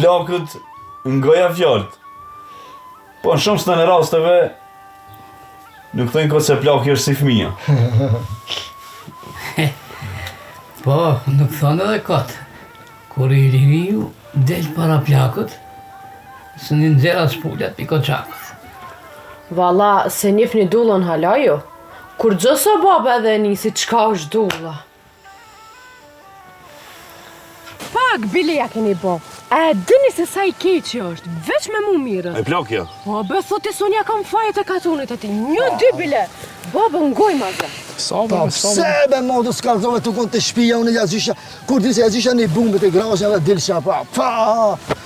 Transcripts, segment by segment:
plakët ngoja fjallët. Po në shumë së në rasteve nuk thënë këtë se plaki është si fëmija. Po, nuk thonë edhe këtë. Kur i ririu del para plakët, së një nxera shpullat piko qakët. Valla, se njef një dullën hala jo. Kur gjëso baba edhe nisi, qka është dulla? Pak, bile ja keni bo. E, dini se sa i keqi është, veç me mu mirën. E plakja? O, be, thoti sonja kam fajet e katunit ati, një dy bile. Baba, ngoj ma zë. Pa, pse be modë s'kallzove të konë të shpija, unë jazisha, kur di se jazisha një bumbet e grasja dhe dilësha, pa,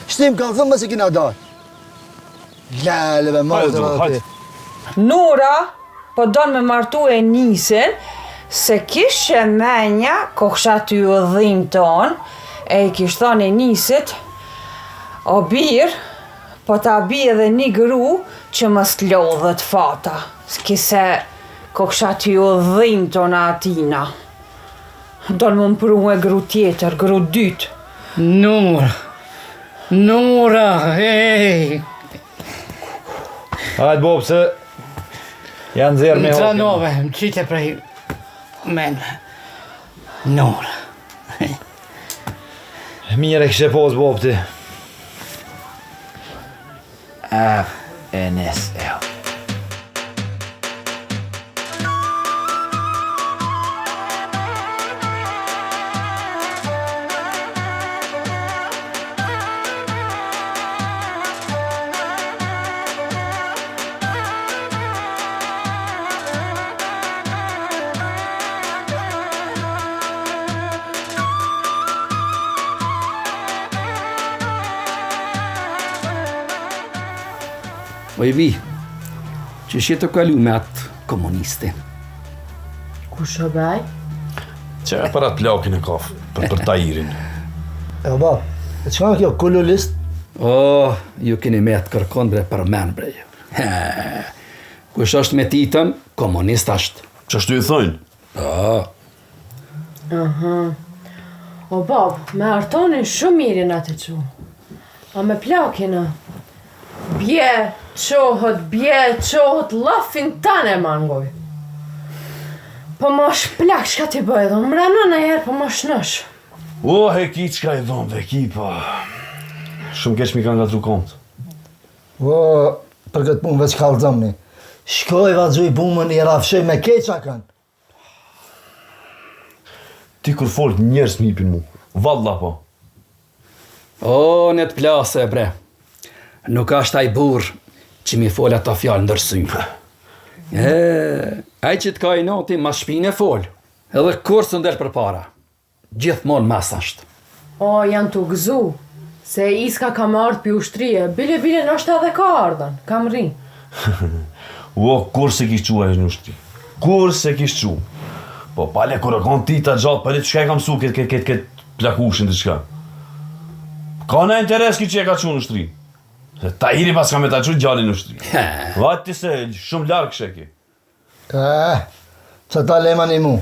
shtim kallzove se kina dalë. Lele be modë dhe ati. Nura, po donë me martu e Nisin, se kishe menja, koksha ty u dhim ton, e i kishtë thonë e Nisit, o birë, po ta bi edhe një gru që më s'lodhët fata, s'kise koksha ty u dhim ton atina. Donë më mpru e gru tjetër, gru dytë. Nura, hej! Hajtë Bob, se janë zerë me Në hokin. tranove, më qite prej men. Nura. Mire kështë e posë Bob ti. E nes, e ho. O i vi, që shi të kalu me atë komunistin. Ku shëbaj? Që e për atë plakin e kafë, për Tajirin. E ba, e qëka kjo kululist? O, ju keni me të kërkon bre për men bre. Kush është me titën, komunist është. Që ashtu i thojnë? O bab, me artonin shumë mirin atë që. A me plakina. Bje, qohët, lafin tane mangoj. Po ma shplak, shka ti bëj dhe, më rana në herë, po ma shnësh. O, he ki qka i dhonë dhe ki, pa. Shumë keq mi ka nga tru kontë. O, për këtë punë veç kallzomni. Shkoj vazhuj bumën i rafshoj me keqa kanë. Ti kur folë njerës m'hipin mu, valla po. O, në të plase bre. Nuk është ai burr që mi fol ato fjalë ndërsymë. Ai që të ka i noti mas shpinë e fol, edhe kur së ndel për para. Gjithmonë mas është. O, janë të gëzu, se iska kam ardhë pi ushtrije, bile nështë edhe ka ardhën, kam rinë. O, kur se kishë qua e në ushtri. Kur se kishë qua. Po, pale kur e kon ti të gjatë, pale qëka e kam su këtë plakushin të qka. Ka në interes ki që e ka qua në ushtri. Se Tajiri pas ka me ta qu gjallin në ushtri. Vati se shumë larkë sheki. Që ta lema një mu.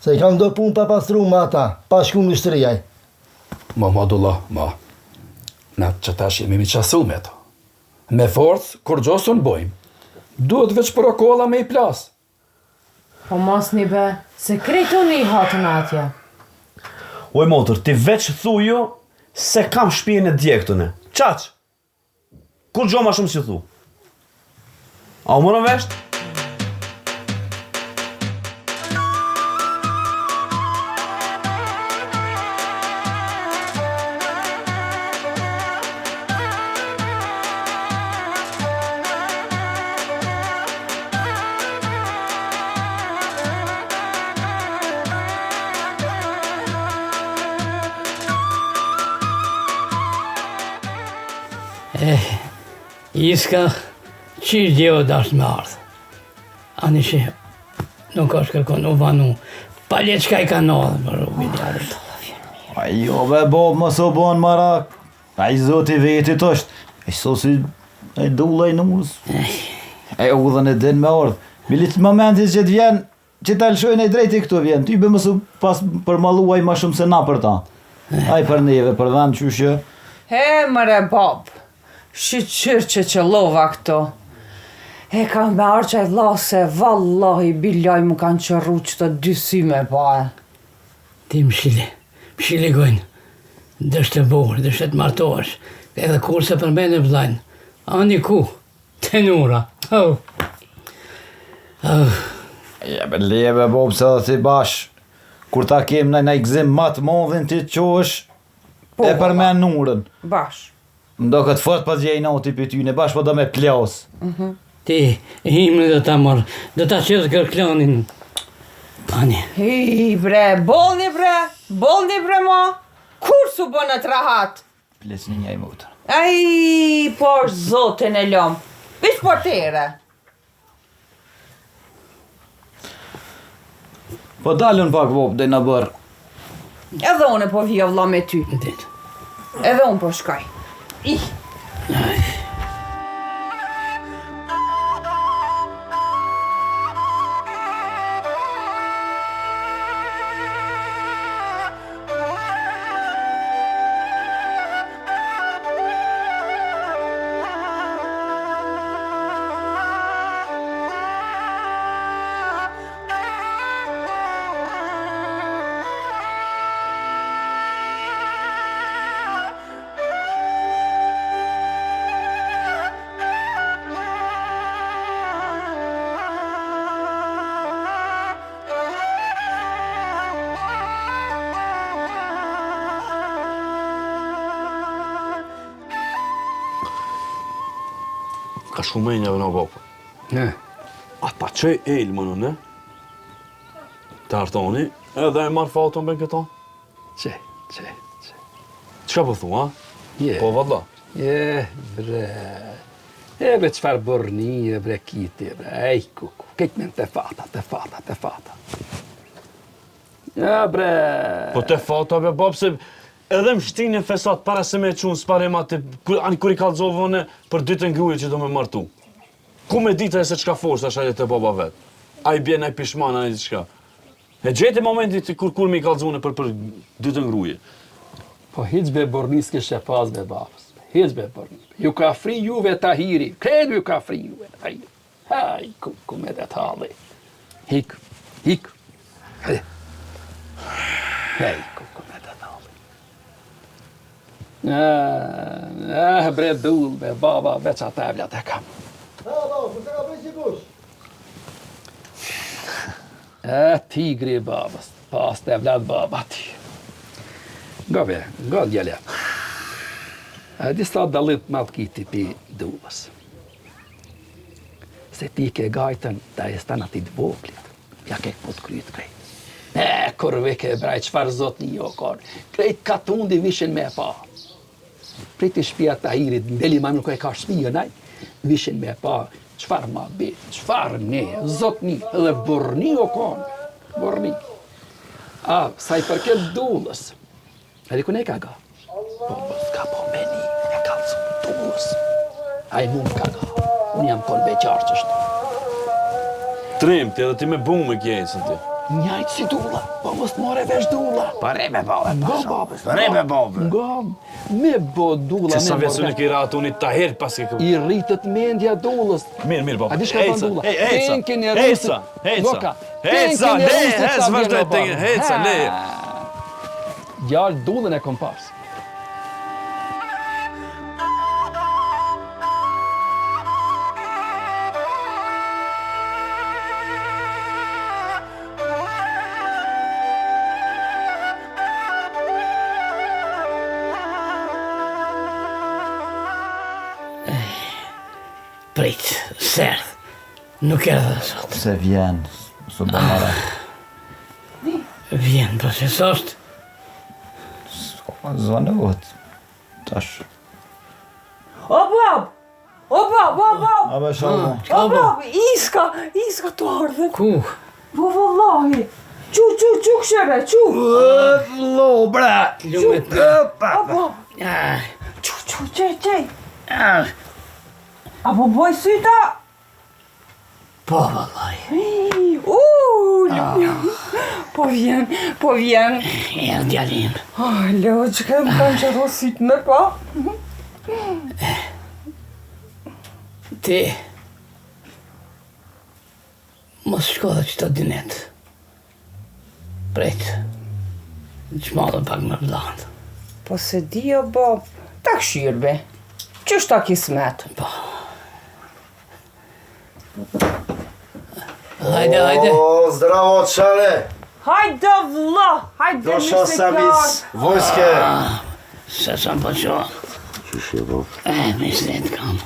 Se i kam do pun pa pastru ma ata, pa shku në ushtrijaj. Madullah, na që tash jemi mi qasu me to. Me forcë, kur gjosun bojmë. Duhet veç për okolla me i plas. Po mos një be, se krejtoni i hatën atje. Oj motër, ti veç thuju se kam shpijen e djektëne. Qaq? Kur gjo ma shumë si thu? A u mërën vesht? Iska qishë djevo dashtë me ardhë. Ani që nuk është kërkon u vanu. Palje qka i ka nodhë për u vidjarit. Jo be Bob, mos o bon marak. Ai zoti vetit është. E sosi e dullaj numës. E udhën e din me ardhë. Bilit momentin që t'vjen, që t'alshojnë e drejti këtu vjen. Ty be mësu pas përmaluaj ma shumë se na për ta. Ai për neve, për vend qyshë, He, mëre bab, shqyqyr që qëllova këto. E ka me arqaj vla se vallahi billahi mu kanë qërru që të dy syme pa e. Ti mshili gojnë. Dështë të borë, dështë të martohesh. Edhe kurse për mene vlajnë. Ani ku? Tenura. Oh. Jebe leve, bob, se dhe ti bash. Kur ta kem në gzim matë modhin ti qosh, e për me nurën. Bash. Ndo këtë fort pas gjej noti për ty, në bash po do me plas. Ti, himë do ta morë, do ta qësë kërklanin. Ani. Hi bre, bolni bre ma. Kur su bënë të rahat? Plesni një i mutër. Ai, por zotin e lom. Vish portere. Po dalën pak bob, dhe në bërë. Edhe unë po vija vlla me ty. Dit. Edhe unë po shkaj. Ka shumë menja në bapë. Ne. Ata që e ilë më në, të artoni, edhe e marrë fatën ben këta. Që. Qka po thua, ha? Je. Po valla. Bre. E bre qfar borni, e bre kiti, e bre. Ej, kuku. Kek me të fata. Ja, bre. Po te fata, be bapë, se edhe më shtinë në fesat para se me qunë s'pare ma të... Kur i kalzovën për dytë ngruje që do me martu. Ku me dita e se qka forës është ajde të baba vetë. A i bjen, a i pishman, a i qka. E gjeti momentit kur me i kalzone për dytë ngruje. Po hiq be bornis kështë e pas be babës. Hiq be bornis. Ju ka fri juve Tahiri. Kredu ju ka fri juve Tahiri. Haj, ku me dhe t'halli. Hik. Hajde. Hej, ku me dhe t'halli. Bre dull be baba, veç ata evlat e kam. Tigri babës, pas të evlat baba ti. Nga djele. Disa dalit ma të kiti pi dullës. Se ti ke gajten, da e stan ati dvoglit. Ja ke po të kryt krejt. Kur veke braj, qfar zot një jo kor. Krejt katundi vishin me pa. Priti shpia Tahirit, ndeli ma nuk e ka shpia naj. Vishin me pa, qfar ma bit, qfar ne, zot një, edhe borni o kon. Borni. Sa i përket dullës. Edhe ku ne ka ga? Po, s'ka po meni, e ka të dullës. A i mund ka ga. Unë jam kon beqar qështu. Trimti, edhe ti me bumë me kjensën ti. Njajtë si dulla, po mos more vesh dulla. Pare me babë, Nga babës. Pare me babë. Nga, me bo dulla, Se sa me vjetë unë kira atë unë i Tahir pas ke I rritët mendja dullës. Mirë, baba. A di shka ban dulla? Tenkin e Heca, Goka. Heca, vazhdoj të heca, le. Gjallë dullën e kom pas. Prit, serdh. Nuk erdhe sot. Se vjen, së bëmara. Vjen, po se sot. Zvanëvët. Tash. O bab! A be shumë. O bab, iska të ardhe. Ku? Po vallahi. Qu, këshere, qu. Lo, bre. Lumet me. O bab, Ah, qu, qej. ah. Apo boj syta. Po, vallaj. Lumë. Po vjen. Erë djalim. Leo, që ka më kanë që rosit me pa? Ti, mos shko dhe qëta dinet. Prejt, që madhe pak me vladë. Po se di o Bob, ta këshirbe. Qështë ta kismet? Po. Hajde. O, zdravo, qare! Hajde vlla, hajde Do me shoh se samis, vojske! Se sa po qo. Qështë e, Bob? Mislet kam.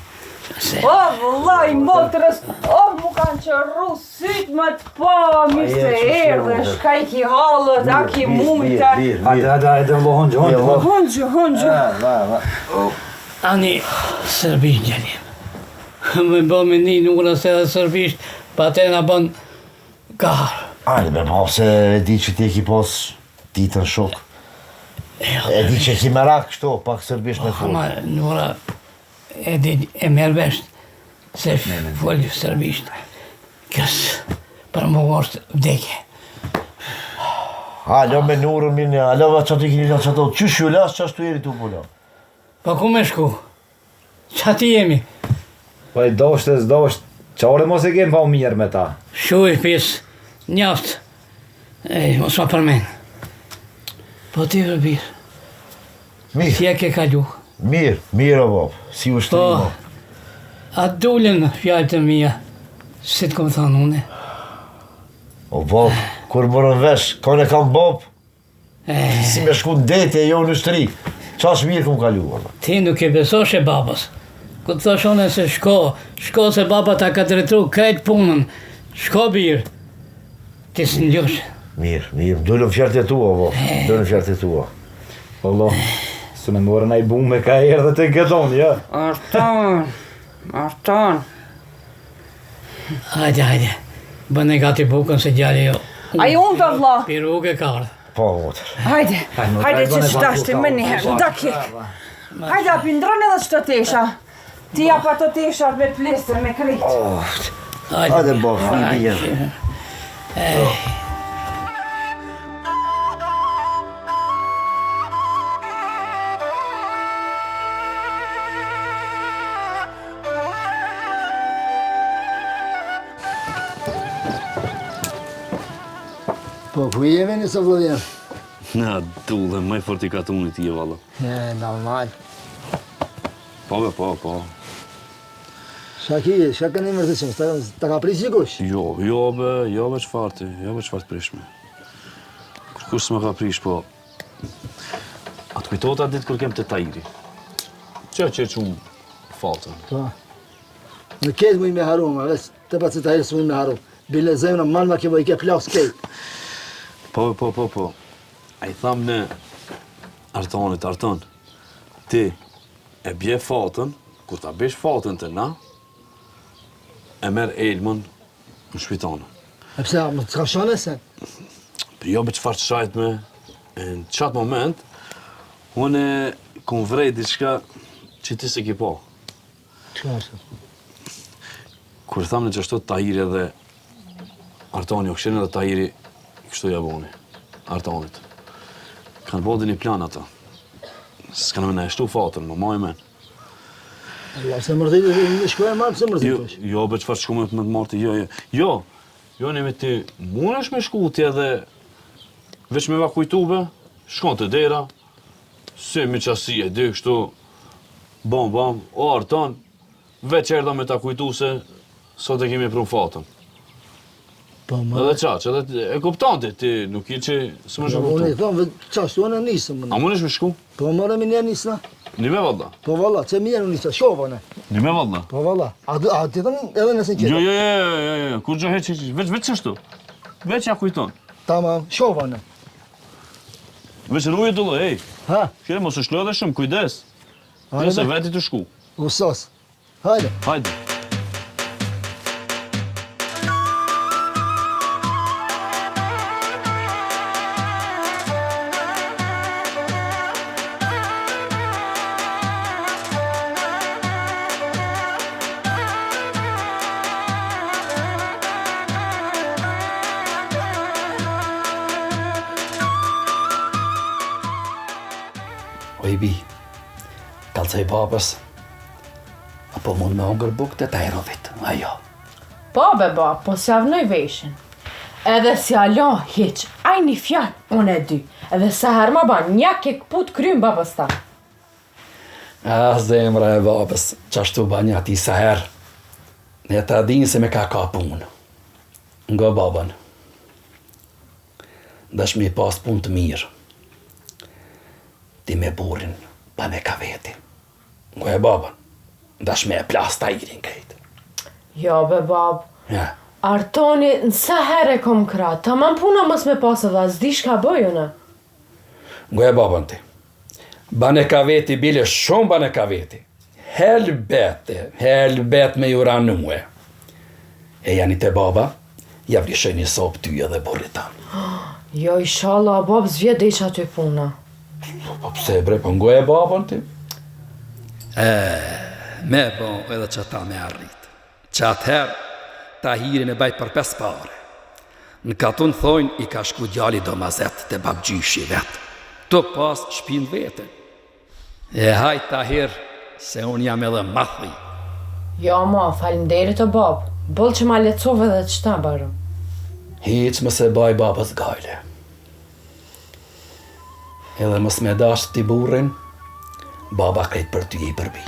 Se, O vlla i motrës, o mu kanë që rusit me të pa, mi se erdhe, shka i ki halët, a ki mujtën. Hajde, Hëngjë. ani Serbisht djalim. Me bo me një nura se dhe Serbisht, pa te nga bën garë. Ajde, be, ma, se e di që ti ki pos ditën shok. E di që ki merak kështu, pak sërbisht me fol. Ama nura e merë vesht se folë Serbisht. Kësë për më është vdekje. Alo me nurën minë, alo va që ti kini që ato, qysh ju las që ashtu jeri tu pula? Pa ku me shku? Qa ti jemi? Po i dosht, qare mos e kem pa mirë me ta. Shuj pis, njaft. Mos ma përmen. Po ti vërbir, Mirë, si e ke kalu? mirë o Bob, si u shtri Po, a dullen fjallë të mija, si të kom thanë une. O Bob, kur mërën vesh, kone kam Bob, si me shku në dete e jo në shtri. Qash mirë këm kalu, valla. Ti nuk e besosh e babas. Ku të thosh one se shko se baba ta ka drejtru krejt punën. Shko birë, ti së njësh. Mirë, dullëm fjartë e tua, Bob, dullëm fjartë e tua. Wallo, së me morën ai bume ka erdhe të gëton, ja. Artan. Hajde. Bëne gati bukën se gjali jo. Ai unë të vlla. Piruk e ka ardhë. Po, motër. Hajde që shtashti me njëherë, ndaki. Hajde api ndronë edhe që të tesha. Ti ja pa të tesha me plesër, me kritë. Hajde, Bob, një bjerë. Po, ku jemi në së vlodhjen? Na, dullë, maj fort i katunit ti e valla. Normal. Po, be, po. Shka ka një mërtësim, ta ka prish qikush? Jo, be qfartë prishme. Kush s'me ka prish, po... A të kujtojt atë ditë kur kem të tajri. Që qumë fatën. Po. Në ketë mu i me haru, ma veç, të pa që tajri së mu i me haru. Bile zemna malma ke i ke plas kejt. Po. A i thamë në Arton, ti e bje fatën, kur ta besh fatën të na, e merë Elmën në shpitanë. E pse, më të ka shone se? Për jo be qëfar të shajt me, në qatë moment, unë kom vrej diçka që ti se ki po. Qka është? Kur thamë në qështot Tahiri edhe Artoni, o këshirën edhe Tahiri, kështu jaboni, Artonit. Kanë bodi një plan ata. S'kanë me në eshtu fatën, më maj men. Allah, se mërdit, në shkoj e marë, se mërdit është? Jo, be qëfar shku me të marti, jo, një me ti mund është me shku ti edhe veç me vakujtube, shkon të dera, si me qasi e dy kështu, bam, o Arton, veç erda me ta kujtu se sot e kemi prun fatën. Po, ma... Edhe qaq, edhe e kuptante, ti nuk i që së më shku Unë i kuptu. thonë, qashtu anë nisëm. A mund është me shku? Po, marë me një nisëna. Një me valla. Po, valla, që mi janë nisë, shova në. Një me valla. Po, valla. A ti thëmë edhe nësën qëtë? Jo, kur gjo heq, veç qështu. Veç ja kujton. Tamam, shova në. Veç ruje të ej. Ha? Kje, mos është lodhe shumë, kujdes. Hajde, Nëse be. veti të shku. Usos. Hajde. Hajde. bi, kalcoj babës, apo mund me hongër bukë të tajrovit, ajo. Po be bab, po s'javnoj veshin. Edhe si alo hiq, aj një fjall, unë e dy. Edhe se her ma ban, një ke këput krym babës ta. Zemra e babës, qashtu ba një ati sa herë. Ne ta din se me ka punë. Nga babën. Dash me pas punë të mirë. Ti me burin, pa me ka veti. Nga e babën. Dash me e plas ta irin kejtë. Jo be bab, Ja. Artoni nësa herë e kom kra, ta man puna mos me pas edhe, zdi shka bëju në. Nga e babën ti. Bane ka veti, bile shumë bane ka veti. Helbet me ju ranue. E janë i te baba, ja vrishoj një sopë ty edhe burrit tanë. Jo, inshallah, bab zvjet dhe isha ty puna. Po pse bre, po ngo e babën ti? Me bo edhe që ta me arrit. Që atëherë, ta hiri me bajt për 5 pare. Në katun thojnë i ka shku djali do mazet të babgjyshi vetë. Të pas shpin vete. E hajt ta hirë, se unë jam edhe mathi. Jo ma, falimderit o bab, boll që ma lecove dhe të qta barëm. Hiq më se baj babës gajle. Edhe mës me dash ti burrin, baba krejt për ty i përbi.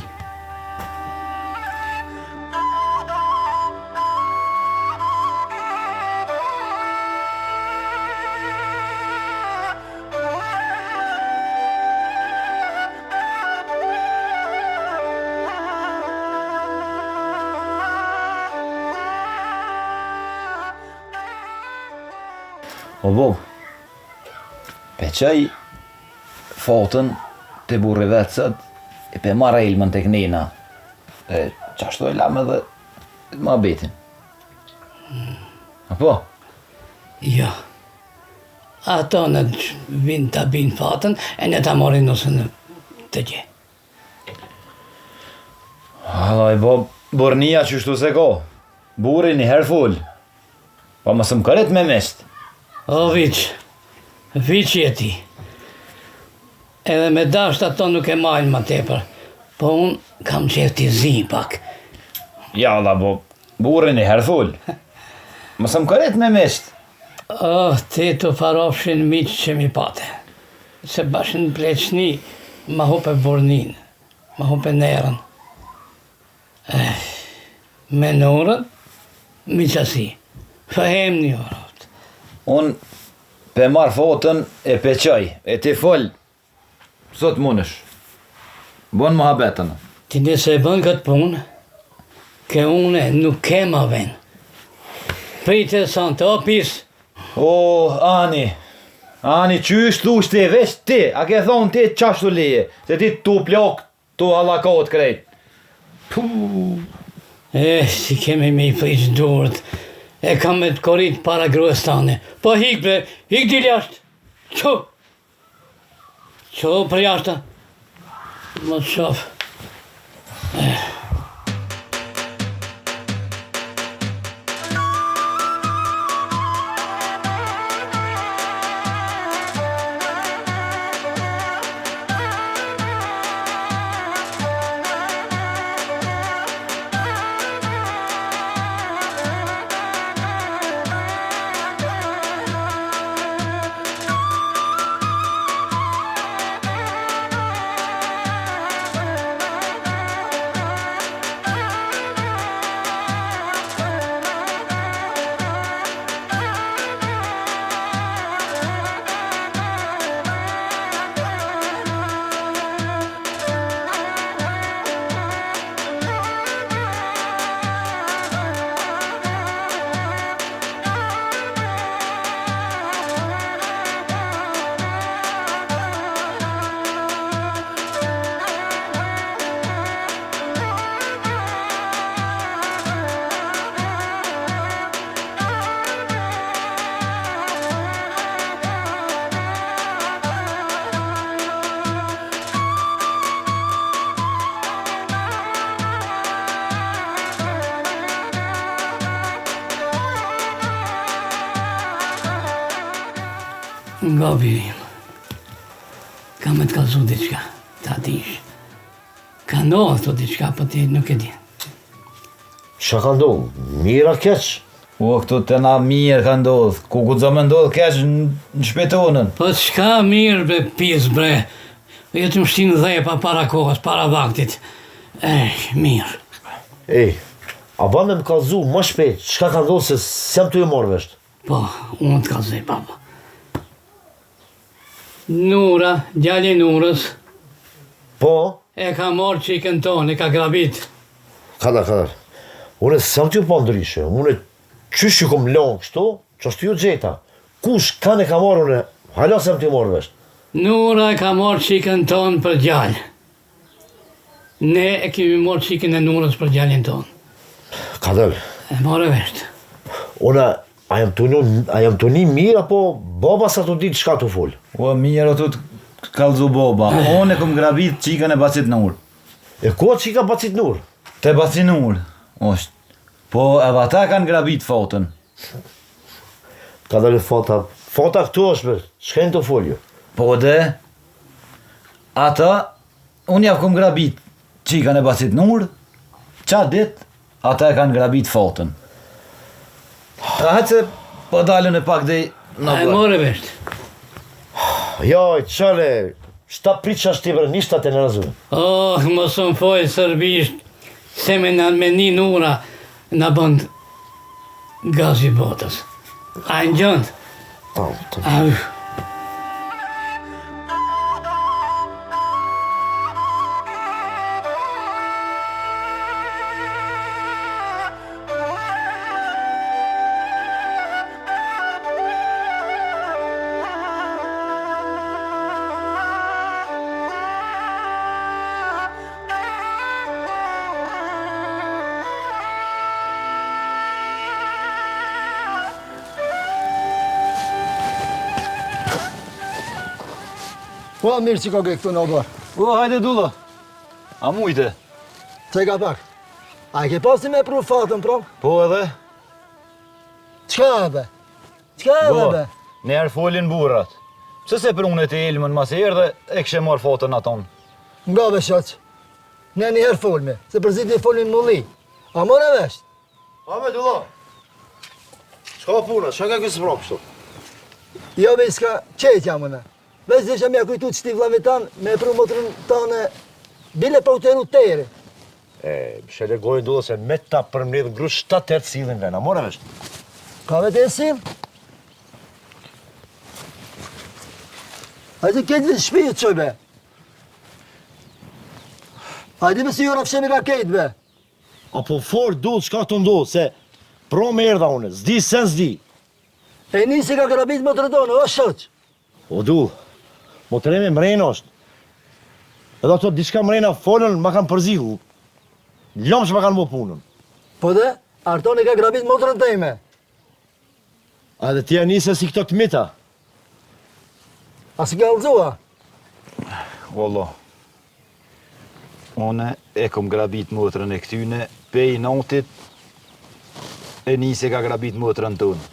O bob, pe qaj fotën të burri vetësët, e pe marra ilmën të knina, e qashtu e lamë edhe ma betin. Apo? Jo. Ato në vinë të binë fatën, e në të morin nësë në të gje. Halaj, bob, burnia që shtu se ko, burri një herë full, pa më së më këret me mesht. O Viq je ti. Edhe me dasht ato nuk e majnë ma tepër, po unë kam qef t'i zi pak. Jalla, bob, burri një herë full, më së më këret me mesht. Ti të farofshin miqë që mi pate, se bashën pleqni ma hupe burnin, ma hupe nerën. Me nërën, miqasi, fahem një orët. Unë pe marë fotën e pe qaj, e ti fol, sot munësh. Bon më habetën. Ti nëse e bën këtë punë, ke une nuk ke ma ven. Prite sante, o pis. O, Ani, qysh thush ti, veç ti, a ke thonë ti qashtu leje, se ti tu plok, tu halakot krejt. Si kemi me i prish durët, e kam me të korit para grues tane. Po hik bre, hik dil jashtë. Qo për jashtë. Më të shof. Nga virim, kam me të kalzu diqka. ta dish. Ka ndodhë të diçka, po ti nuk e di. Qa ka ndonë? Mira keq? O, këtu të na mirë ka ndodhë. Ku gudzo me ndodhë keq në shpetonën. Po çka mirë bre pis bre. Jetë më shtinë dhepa para kohës, para vaktit. Mirë. Ej, a ban me më kalzu më shpejt, çka ka ndodhë se s'jam të ju morë vesht? Po, unë të kalzoj, baba. Nura, djali Nurës, Po, e ka morë qikën tonë, e ka grabit. kadar. Une s'jam të ju po ndryshe, une qysh ju kom lonë kështu, që është ju gjeta. Kush kanë e ka marrë une, hala s'jam të ju morë vesht. Nura e ka morë qikën tonë për gjallë. Ne e kemi morë qikën e Nurës për gjallin tonë. Kadar, E morë veshtë. une, a jam të një mirë, apo baba sa të ditë çka të folë? O, mirë o të kalzu boba. Unë e kom grabit qikën e Bacit Nur. E ko që i ka Bacit Nur? Te Bacit Nur, është. Po edhe ata kanë grabit fotën. Kadar e fota këtu është me, çka të folë ju? Po dhe, ata, unë javë kom grabit qikën e Bacit Nur, qa dit, ata e kanë grabit fotën. Hajtë se po dalën e pak dhe në E morë veshtë. Joj, qale, shta prit që është t'i vërnishtat e në razunë. Oh, mos më fojë sërbisht, se me një Nura në bënd gazi botës. A në gjëndë? Au. Po, mirë që ka ke këtu në obar. O, hajde dulla. A mujte? Që ka pak? A ke pasi me pru fatën, pra? Po edhe? Qka edhe? Qka edhe, be? Njerë folin burrat. Pse se prunet e ilmën mas herë dhe e kështë marrë fotën aton? Nga be shaq. Ne njëherë folme, se përzit një folin mulli. A more vesht? A me dulla, qka puna, qka ka kësë prapë kështu? Jo be s'ka qetja mëne. Veç dhe që mja kujtu që ti vlave tanë, me pru motrën tane, bile pa u teru tere. Shele gojë dulla se me ta përmledh gru 7-8 silin vena, more vesht? Ka vete e sil? Hajde këtë vë shpijit qoj be. Hajde me si jora fshemi rakejt be. Apo fort dull qka të ndohë, se pro me erdha une, zdi sen zdi. E nisi ka grabit motrën tonë, o shëq. O dull, motremi mrejnë është. Edhe ato diçka mrejna folën, ma kanë përzihu. Lom që ma kanë më punën. Po dhe, Artoni ka grabit motrën të ime. A dhe tja njëse si këto të mita. A si ka alzua? Wallo. Une e kom grabit motrën e këtyne, pej notit e nisi ka grabit motrën tonë.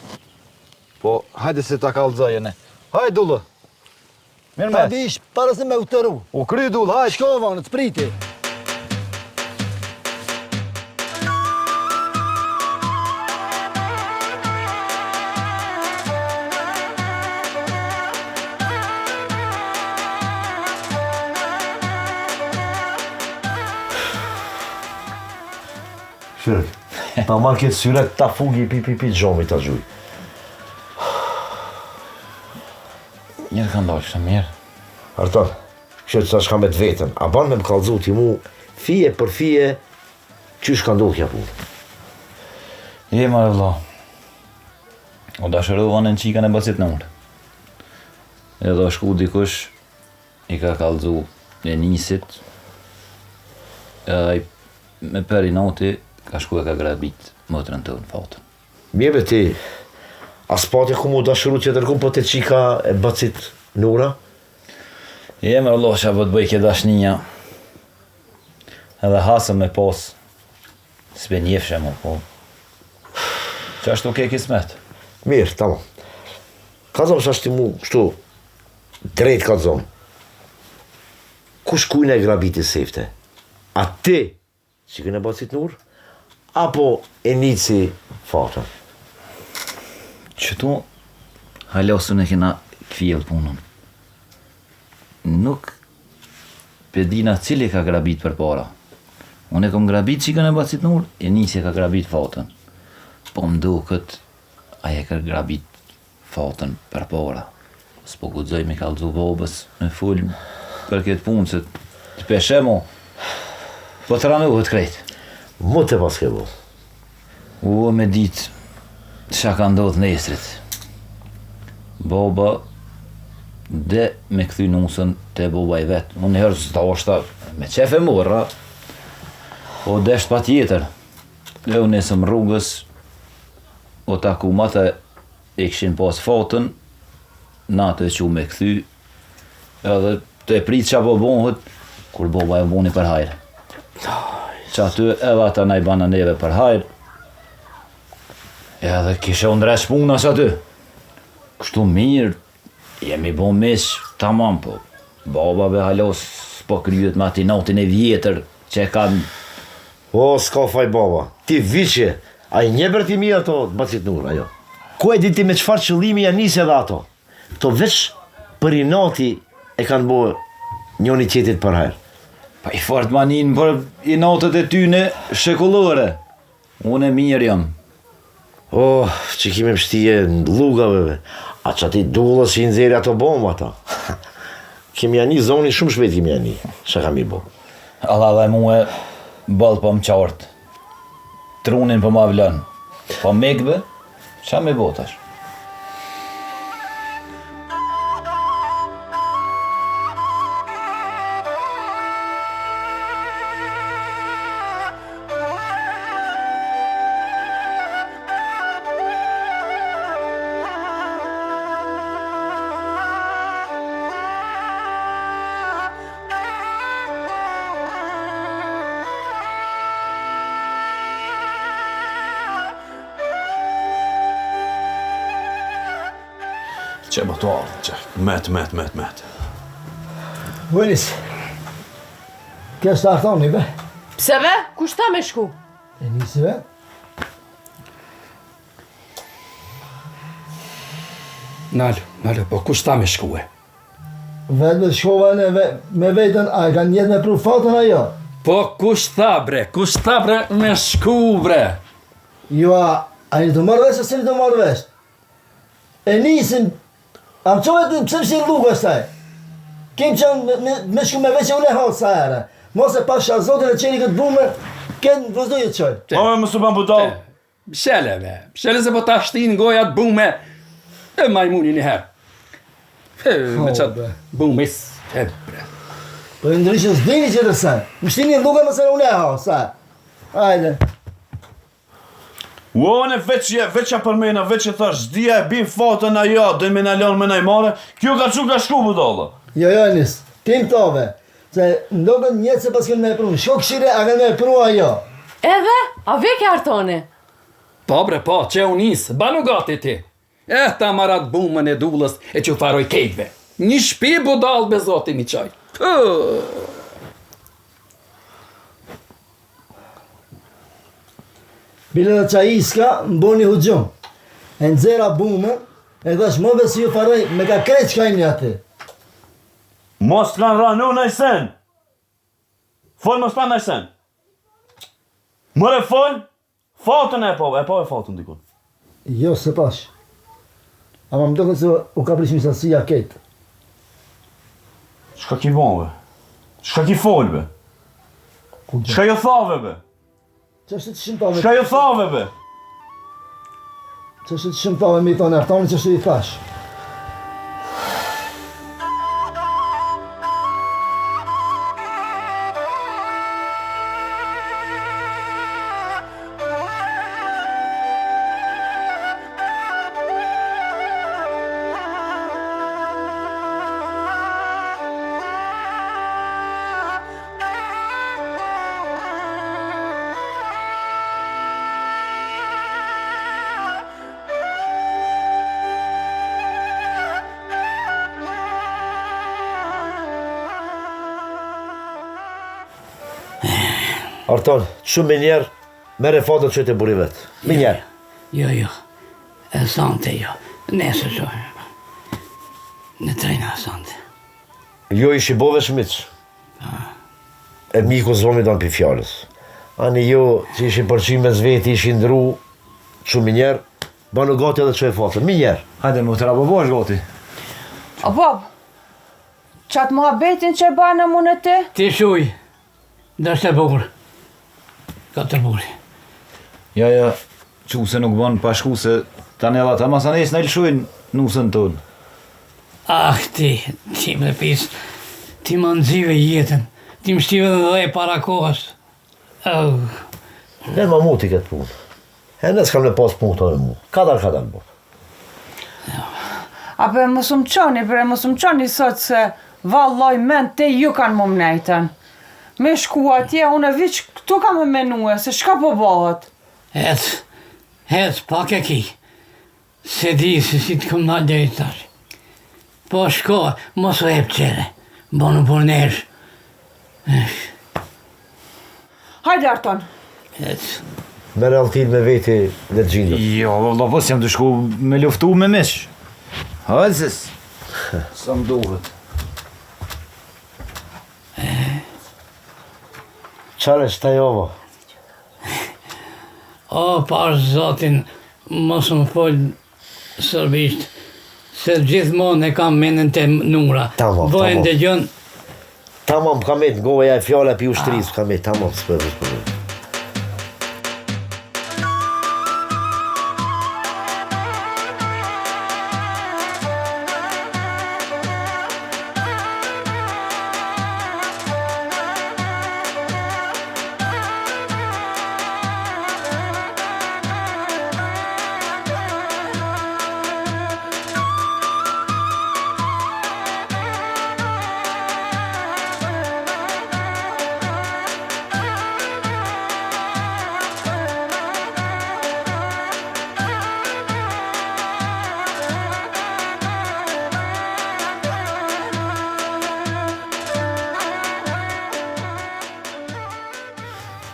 Po, hajde se ta kalzajene. Hajde dullë. Mirë Ta mes. vish, para se me utëru. O kry dullë, hajde. Shkova në të spriti. Shërë, ta marrë këtë syret, ta fugi pi gjomi ta gjuj. Njërë ka ndoqë, të mirë. Artan, kështë sa shka me të vetën, a ban me më kalzu ti mu, fije për fije, qysh ka ndohë kja punë. Je marë vla. O dashërova në qikën e Bacit Nur. Edhe o shku dikush, i ka kalzu e nisit, edhe me peri noti, ka shku e ka grabit motrën të në fatën. Mirë be ti, as pati ku mu dashëru që tërkum po të qika e Bacit Nura? Je me Allah që vë të bëj kje dashnija, edhe hasëm me pos, s'be njefshe mu, po. Që ashtu ke kismet? Mirë, tamam. Ka zomë që ashtë ti mu, kështu, drejt ka zomë. kush kujnë e grabiti sefte? A ti, që këne Bacit Nur, apo e nici fatën? Qëto halasën e kena kfjell punën. Nuk pedina cili ka grabit për para. Unë e kom grabit qikën e Bacit Nur, e nisi ka grabit fatën. Po më duket aje ka grabit fatën për para. S'po guxoj me kallëzu babës me fol për këtë punë, se të peshemo, po të ranohet krejt. Mu të pas ke bo. U me ditë qa ka ndodhë nesrit. Baba dhe me këthy nusën të baba i vetë. Unë herë së ta oshta me qefe morra, o desht pa tjetër. Dhe unë nesëm rrugës, o taku mata e këshin pas fatën, natë e që me këthy, edhe të e prit qa po bonhët, kur baba e boni për hajrë. Që aty edhe ata na i bana neve për hajrë, edhe kishe undreq puna që aty. Kështu mirë, jemi bo mish, tamam, po baba be halos s'po kryet me ati natin e vjetër që e kanë. O, s'ka faj baba, ti viqe, a i njëbër ti mi ato Bacit Nur, ajo. Ku e diti me qfar qëllimi janë njësë edhe ato? To veç për i nati e kanë bo njoni qetit për herë. Pa i fort manin për i natët e tyne shekullore. Unë e mirë jam. Oh, që kime mështije në lugave, a që ati dullës që i nëzeri ato bomë ata. Kemi janë një zonin shumë shpet kemi janë një, që kam i bo. Allah dhe mu e balë po më qartë. Trunin po ma vlën. Po mekbe, qa me botash? Që më to ardhë, që met. Vënis, kja startoni be? Pse be? Kush ta me shku? E nisi be? Nalë, po kush ta me shkue? Vetë me shkova me vetën, a e kanë jetë me pru fatën ajo? Po kush tha bre me shku bre? Jo, a një të marrë vesh, a se një të marrë vesh? E nisin, am qove të pëse mëshin luga shtaj? Kem qënë me shku me veç e ule hatë sa ere. Mos e pasha zotin e qeni këtë bume, kënë vëzdojë të qoj. Ome më su ban budal. Shele se po ta shtin gojat bume e majmuni një herë. Me qatë bumis, bre. Po e ndryshën s'dini që të sa. Më shtini luga mëse e ule hatë sa. Ajde. Uone veçja përmena, veç e thash, zdia e bin fatën ajo, dhe me në lonë me najmare, kjo ka që ka shku budala. Jo, nis, tim tove. Se ndogën njëtë se pas kënë me pru. Shko këshire, a kënë me pru ajo. Edhe? A veke artone? Po bre, po, që unis, banu gati ti. Ta marat bumën e dullës e që faroj kejtve. Një shpi budal be zoti mi qaj. Bile dhe qa iska, më bo një hujgjum. E nëzera bumën, e dhash më besi ju faroj, me ka krejt qka një ati. Mos t'kan ranu në sen. Fol mos t'kan në sen. Mëre fol, fatën e po e fatën dikun. Jo, se pash. Ama më doken se u ka prish misasia ketë. Shka ki bon, be? Shka ki fol, be? Shka jo thave, be? Që është të shimtave? Shka jo thave, be? Që është të shimtave me i tonë artoni, që është i thash? Arton, shumë me njerë, mere fatën që të buri vetë. Me njerë. Jo. E sante jo. Nesër që. Në trejna sante. Jo ishi bove shmiq. E miku zomi do në për fjallës. Ani jo që ishi përqime zveti, ishi ndru, shumë njerë, banu gati edhe që e fatën. Me njerë. Hajde, më të rabobo është gati. O, Bob, qatë muhabetin që e banë në mune ti? Ti shuj. Dështë e bukur. Katër buri. Ja, që se nuk banë pashku se tani edhe ta masanes në ilshujnë nusën tonë. Ah, ti me pis, ti më nëzive jetën, ti më shtive dhe para kohës. Ne ma muti këtë punë. E ne s'kam në pas punë të në mu. Kadar bu. Ape mësum qoni sot se valloj men te ju kanë më mnejten. Me shku atje, unë e viq këtu kam e menue, se shka po bëhet? Het, pak e ki. Se di se si të këm në dhejtë tash. Po shko, mos o hep qere. Bonu për nesh. Hajde, Arton. Het. Me realtin me veti dhe të gjindët. Jo, valla, pos jam të shku me luftu me mish. Hajzës. Sa më duhet. Qare që ta jova? O, pash zotin, mos më folë sërbisht, se gjithmonë e kam menën të nura. Tamam. Vojnë dhe gjën. Tamam, kamet, goja e fjalla pi ushtëris, kamet, tamam, s'për.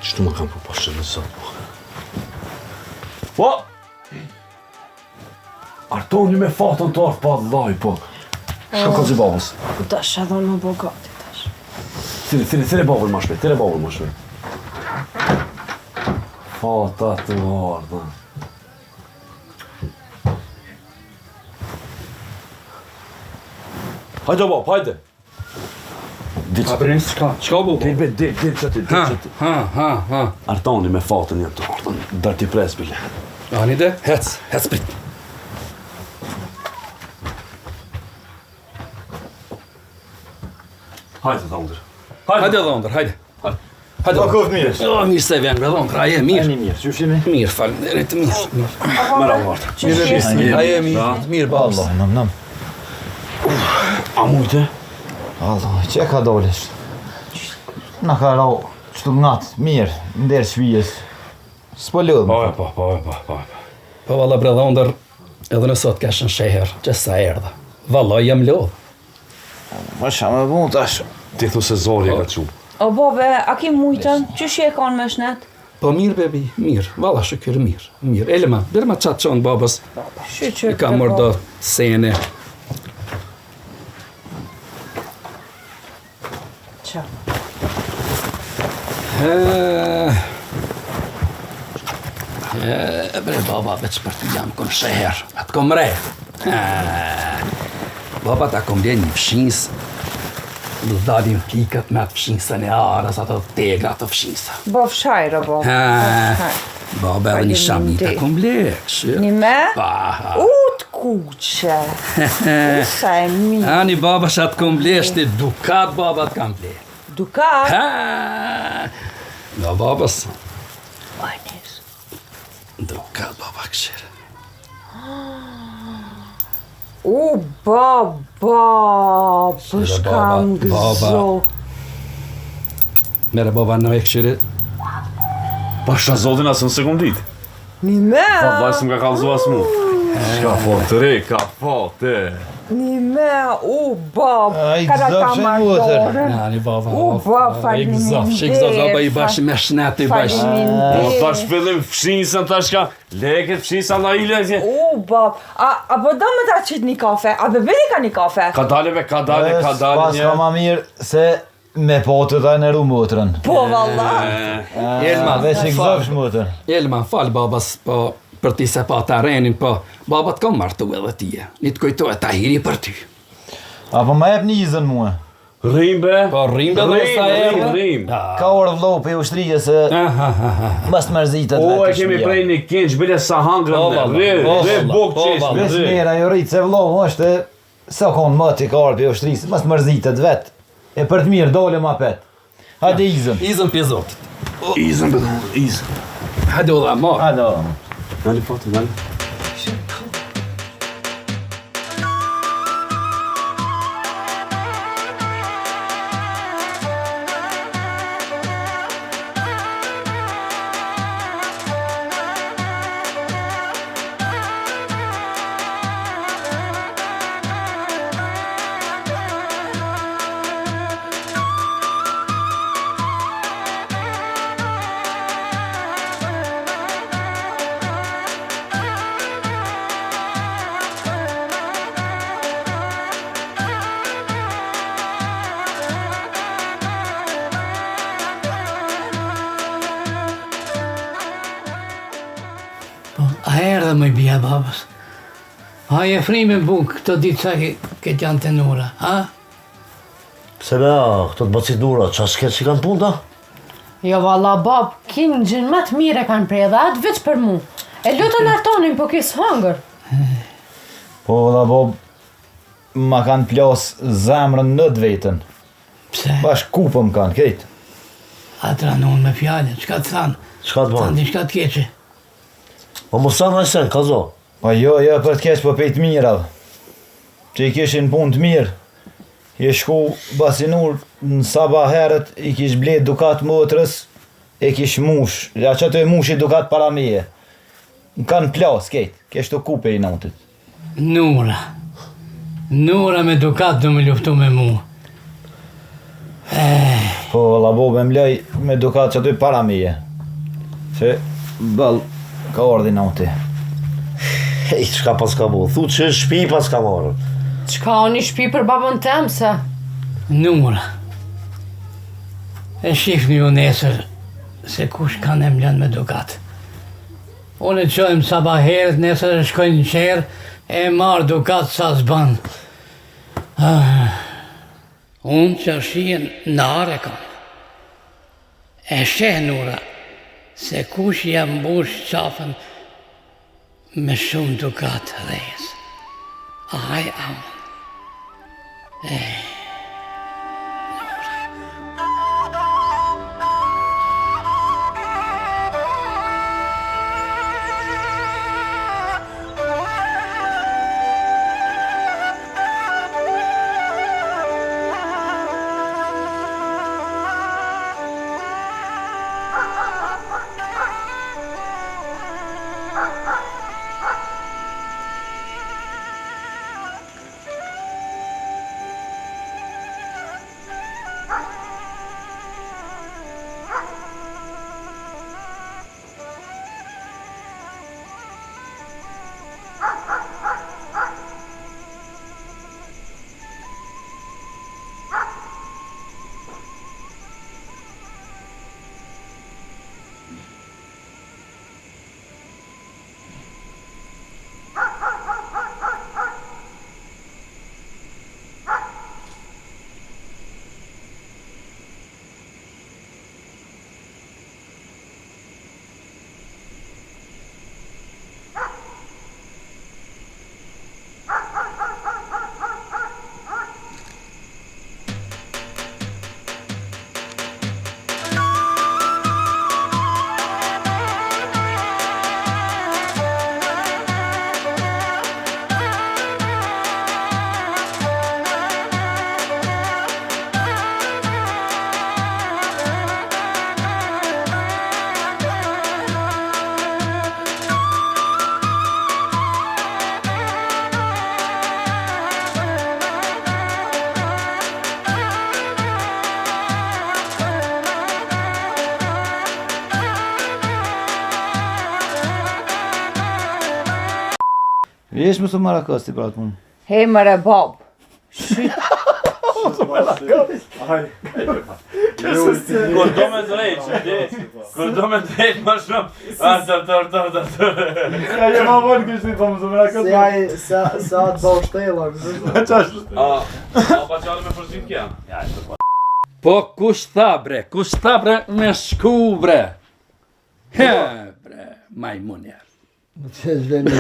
Qështu më kam për pashtë në sot, po? Po! Artoni me fatën të arë, pa laj, po. Shko ka zi babës. Dash edhe në bogati, dash. Thire babën ma shpejt, thire babën ma shpejt. Fata të ardhën. Hajde babë, hajde! Qka bu? Dil qëti. Artoni me fatën jetë të ardhën, dar t'i pres, bile. Ani dhe, hec prit. Hajde dhe ndër. Hajde dhe ndër, hajde. Hajde. Pa koftë mirë. O, mirë se vjen, bre dhe ndër, aje, mirë. Ani mirë, që shimi? Mirë, falënderit, mirë. Mëra vartë. Aje, mirë, babës. Allah, nam. A mujte? Allah, që ka dolesh? Në ka rao, qëtu ngatë, mirë, ndërë shvijes. S'po lëdhë. Po. Po, valla, bre dhe ndër, edhe në sot keshën sheher, që sa erdhe. Valla, jam lodhë. Ma qa me bu tash. Ti thu se zori e ka qu. O, bobe, a ki mujtën? Që shi e kanë me shnet? Po mirë, bebi, mirë. Valla, shukër, mirë. Mirë, elema, bërë ma qatë qonë babës. I ka mërë do sene. Qa? Bre, baba, veç për të jam kënë sheher. Atë kom re. Baba ta kom bje një fshins. Dhe dalim pikët me fshinsën e arës, ato tegra të fshinsa. Bo fshajrë, bo. Baba edhe një shami ta kom bje. Një me? Pa. Ut kuqe. Usa e mirë. Ani baba shatë kom bje, shte dukat baba të kam bje. Dukat? Nga babës. Vajnis. Dukat baba këshirë. Baba, përshkam gëzo. Mere baba në e këshirë. Pa shta zotin asë në sekundit. Një me? Pa vajsë më ka kalzu asë mu. Shka fatë re, ka fatë. Një me, bab, Ai kada ka gëzofshin martore. Nani baba. Bab, faleminderit. Shikë i bashkë me shneti bashkë. Faleminderit. Tash fillim fshinsën, tash ka leket fshinsën na ile. Bab, a po do më ta qit një kafe? A bebeli ka një kafe? Ka daleve, ka dale Pas ka ma mirë se me potë ta në ru motrën. Po, valla. Elma, Veç i gëzofsh motrën. Elma, fal babas, po për ti se pa ta renin, po babat ka martu edhe tije. Një të kujtohet ta hiri për ty. Apo ma jep një izën mua. Rimbe. Po rimbe dhe sa erë. Rim. Ka orë vlo për ushtrije se mas të mërzitet O, vetë e kemi shtëpia. prej një kinç, bile sa hangrën dhe. Re buk qesh. Veç mira, jo rritë se vlo është sa konë më t'i ka orë për ushtrisë, mas të mërzitet vetë. E për të mirë, dole ma pet. Hadi izën. Izën për zotit. Izën bëdë, izën. Hadi o dha, ma. Hado. Nali fatë, nali. A herë dhe më i bia babës. A e frime buk këto ditë sa ke janë të nura, ha? Pse me këto të bacit nura, qa s'ket që kanë punë ta? Jo valla bab, kinë gjën më të mire kanë prej dhe atë veç për mu. E lutën artonin po kisë hangër. Po da bob, ma kanë plas zemrën në të vetën. Pse? Bash kupëm kanë, kejtë. Atra në unë me fjallën, qka të thanë? Qka të Thanë banë? diçka të keqe. Po mos sa në sen, ka zo. Po jo, për të keq po pejtë mirave. Që i kishin punë të mirë. I shku basinur në sabah herët, i kish blet dukat motrës, e kish mush. Ja që të e mush i dukat para meje. Në kanë plas, kejtë, kesh të kupe i natit. Nura. Nura me dukat do me luftu me mu. Po labo me mlej me dukat që të i para meje. Se bal ka ordi nati. Hej, qka pas ka bo? Thu që shpi pas ka marrë. Qka o një shpi për babën tem se? Nura. E shifni ju nesër se kush kanë emljan me dukat. Unë e qojmë sabah herët, nesër e shkojnë në qerë, e marë dukat sa zban. Unë që shien në are kam. E sheh Nura, se kush jam mbush qafën me shumë dukat rejës. Aj, amën. Jesh më së Marakas ti pra të punë. He mëre bab. Kur do me drejt, kur do me drejt më shumë. Ja je ma vonë kështu po më së Marakas. Sa të bëu shtella. Pa qalë me përzim kja. Po kush tha bre me shku bre. He bre, majmunja. Që zhveni.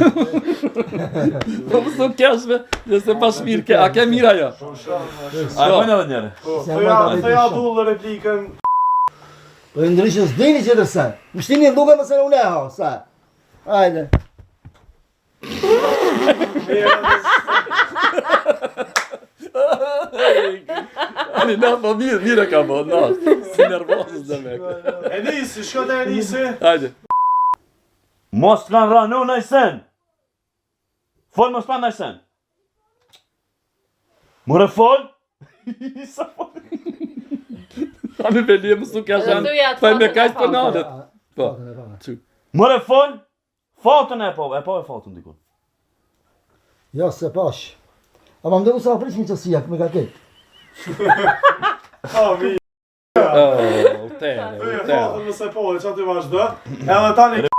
Po më thon kjashve, dhe se pas mirë ke, a ke mirë ajo? A mëjnë edhe njëre. Thoja dullë replikën. Po i ndryshën s'dini që tërse. Më shtini duke mëse në une ha, sa. Hajde. Ani na po mirë ka bo, na. Si nervozës dhe me. Enisi, shko të Enisi. Hajde. Mos kanë ranu në sen. Fol mos kanë në sen. More fol. Sa fol. Ani velie më su kja janë, pa me kajt për nadet. Po, More fol. Fatën e po e fatën dikun. Jo, se pash. A ma mdevu sa prish një qësia, me ka ketë. tere. Fatën nëse po, e që aty vazhdo. Edhe tani